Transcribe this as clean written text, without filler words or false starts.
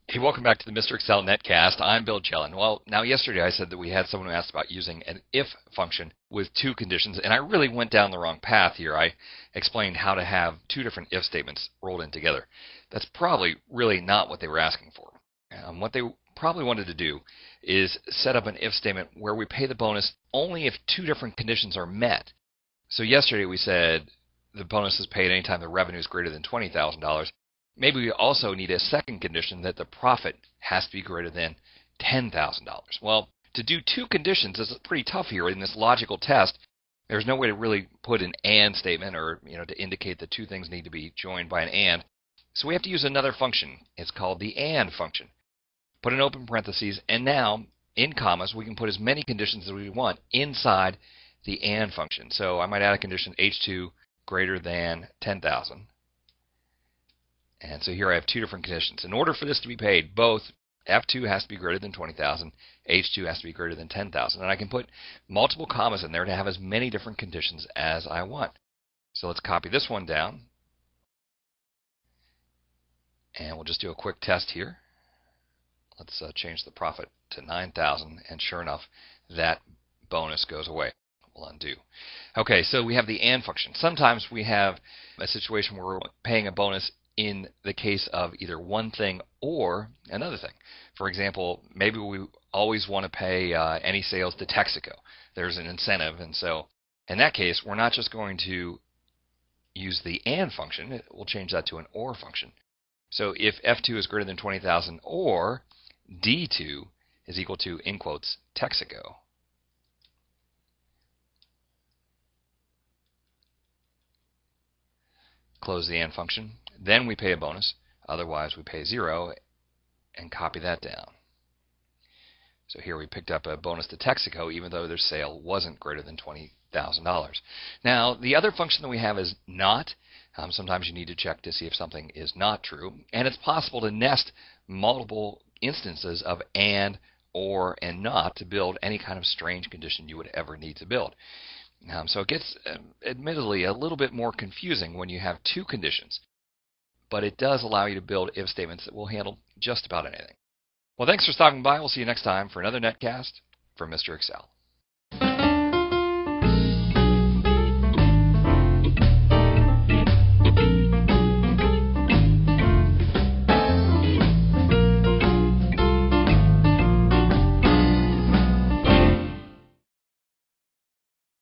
Hey, welcome back to the Mr. Excel netcast. I'm Bill Jelen. Well, now yesterday I said that we had someone who asked about using an if function with two conditions, and I really went down the wrong path here. I explained how to have two different if statements rolled in together. That's probably really not what they were asking for. What they probably wanted to do is set up an if statement where we pay the bonus only if two different conditions are met. So yesterday we said the bonus is paid anytime the revenue is greater than $20,000. Maybe we also need a second condition that the profit has to be greater than $10,000. Well, to do two conditions is pretty tough here in this logical test. There's no way to really put an and statement or to indicate that two things need to be joined by an and. So we have to use another function. It's called the and function. Put an open parentheses, and now in commas we can put as many conditions as we want inside the and function. So I might add a condition H2 greater than 10,000. And so here I have two different conditions. In order for this to be paid, both F2 has to be greater than 20,000, H2 has to be greater than 10,000. And I can put multiple commas in there to have as many different conditions as I want. So let's copy this one down. And we'll just do a quick test here. Let's change the profit to 9,000, and sure enough, that bonus goes away. We'll undo. Okay, so we have the and function. Sometimes we have a situation where we're paying a bonus in the case of either one thing or another thing. For example, maybe we always want to pay any sales to Texaco. There's an incentive, and so in that case, we're not just going to use the and function. We'll change that to an or function. So if F2 is greater than 20,000 or D2 is equal to, in quotes, Texaco. Close the and function. Then we pay a bonus. Otherwise, we pay 0 and copy that down. So here we picked up a bonus to Texaco even though their sale wasn't greater than $20,000. Now, the other function that we have is not. Sometimes you need to check to see if something is not true. And it's possible to nest multiple instances of and, or, and not to build any kind of strange condition you would ever need to build. So it gets, admittedly, a little bit more confusing when you have two conditions. But it does allow you to build if statements that will handle just about anything. Well, thanks for stopping by. We'll see you next time for another netcast from Mr. Excel.